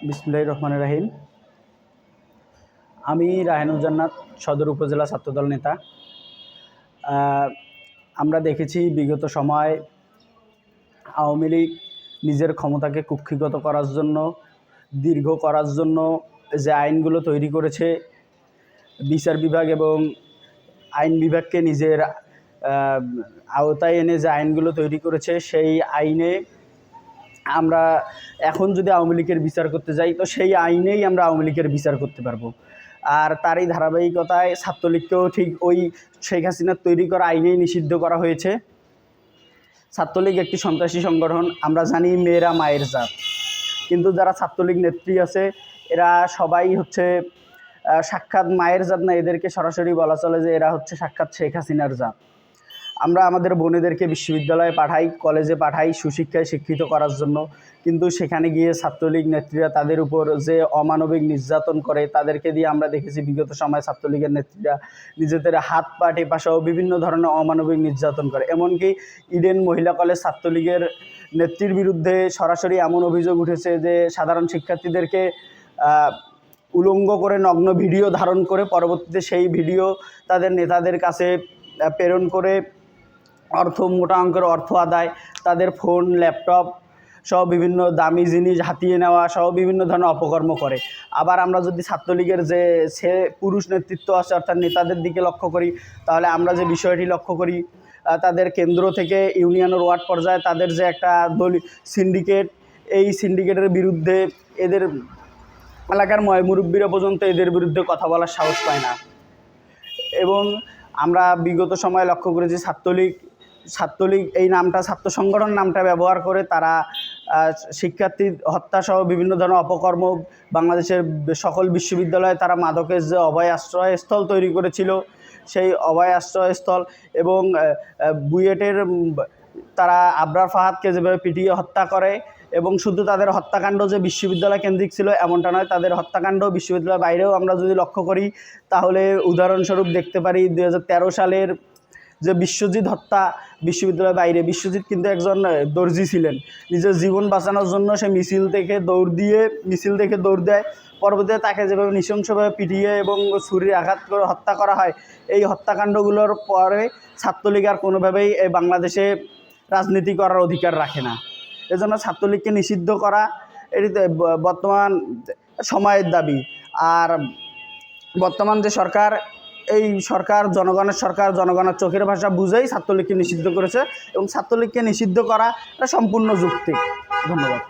বিসমিল্লাহির রহমানির রহিম। আমি রায়হানুল জান্নাত, সদর উপজেলা ছাত্রদল নেতা। আমরা দেখেছি বিগত সময় আওয়ামী লীগ নিজের ক্ষমতাকে কুক্ষিগত করার জন্য, দীর্ঘ করার জন্য যে আইনগুলো তৈরি করেছে, বিচার বিভাগ এবং আইন বিভাগকে নিজের আওতায় এনে যে আইনগুলো তৈরি করেছে, সেই আইনে আমরা এখন যদি আওয়ামী লীগের বিচার করতে যাই, তো সেই আইনেই আমরা আওয়ামী লীগের বিচার করতে পারবো। আর তারই ধারাবাহিকতায় ছাত্রলীগকেও ঠিক ওই শেখ হাসিনার তৈরি করা আইনেই নিষিদ্ধ করা হয়েছে। ছাত্রলীগ একটি সন্ত্রাসী সংগঠন, আমরা জানি মেয়েরা মায়ের জাত, কিন্তু যারা ছাত্রলীগ নেত্রী আছে এরা সবাই হচ্ছে সাক্ষাৎ মায়ের জাত না, এদেরকে সরাসরি বলা চলে যে এরা হচ্ছে সাক্ষাৎ শেখ হাসিনার জাত। আমরা আমাদের বোনেদেরকে বিশ্ববিদ্যালয়ে পাঠাই, কলেজে পাঠাই সুশিক্ষায় শিক্ষিত করার জন্য, কিন্তু সেখানে গিয়ে ছাত্রলীগ নেত্রীরা তাদের উপর যে অমানবিক নির্যাতন করে, তাদেরকে দিয়ে আমরা দেখেছি বিগত সময় ছাত্রলীগের নেত্রীরা নিজেদের হাত পা টেপা সহ বিভিন্ন ধরনের অমানবিক নির্যাতন করে। এমনকি ইডেন মহিলা কলেজ ছাত্রলীগের নেত্রীর বিরুদ্ধে সরাসরি এমন অভিযোগ উঠেছে যে সাধারণ শিক্ষার্থীদেরকে উলঙ্গ করে নগ্ন ভিডিও ধারণ করে পরবর্তীতে সেই ভিডিও তাদের নেতাদের কাছে প্রেরণ করে মোটা অঙ্কের অর্থ আদায়, তাদের ফোন, ল্যাপটপ সহ বিভিন্ন দামি জিনিস হাতিয়ে নেওয়া সহ বিভিন্ন ধরনের অপকর্ম করে। আবার আমরা যদি ছাত্রলীগের যে পুরুষ নেতৃত্ব আছে অর্থাৎ নেতাদের দিকে লক্ষ্য করি, তাহলে আমরা যে বিষয়টি লক্ষ্য করি, তাদের কেন্দ্র থেকে ইউনিয়নের ওয়ার্ড পর্যায়ে তাদের যে একটা সিন্ডিকেট, এই সিন্ডিকেটের বিরুদ্ধে এদের এলাকার মুরব্বীরা পর্যন্ত এদের বিরুদ্ধে কথা বলার সাহস পায় না। এবং আমরা বিগত সময় লক্ষ্য করেছি ছাত্রলীগ এই নামটা, ছাত্র সংগঠন নামটা ব্যবহার করে তারা শিক্ষার্থী হত্যা সহ বিভিন্ন ধরনের অপকর্ম, বাংলাদেশের সকল বিশ্ববিদ্যালয়ে তারা মাদকের যে অভয় আশ্রয়স্থল তৈরি করেছিল, সেই অভয় আশ্রয়স্থল এবং বুয়েটের তারা আবরার ফাহাদকে যেভাবে পিটিয়ে হত্যা করে, এবং শুধু তাদের হত্যাকাণ্ড যে বিশ্ববিদ্যালয় কেন্দ্রিক ছিল এমনটা নয়, তাদের হত্যাকাণ্ড বিশ্ববিদ্যালয়ের বাইরেও আমরা যদি লক্ষ্য করি, তাহলে উদাহরণস্বরূপ দেখতে পারি 2013 সালের যে বিশ্বজিৎ হত্যা বিশ্ববিদ্যালয়ের বাইরে। বিশ্বজিৎ কিন্তু একজন দর্জি ছিলেন, নিজের জীবন বাঁচানোর জন্য সে মিছিল থেকে দৌড় দেয়, পরবর্তীতে তাকে যেভাবে নৃশংসভাবে পিটিয়ে এবং ছুরির আঘাত করে হত্যা করা হয়, এই হত্যাকাণ্ডগুলোর পরে ছাত্রলীগ আর কোনোভাবেই এই বাংলাদেশে রাজনীতি করার অধিকার রাখে না। এজন্য ছাত্রলীগকে নিষিদ্ধ করা এটি বর্তমান সময়ের দাবি। আর বর্তমান যে সরকার, এই সরকার জনগণের চোখের ভাষা বুঝেই ছাত্রলীগকে নিষিদ্ধ করেছে, এবং ছাত্রলীগকে নিষিদ্ধ করা এটা সম্পূর্ণ যৌক্তিক। ধন্যবাদ।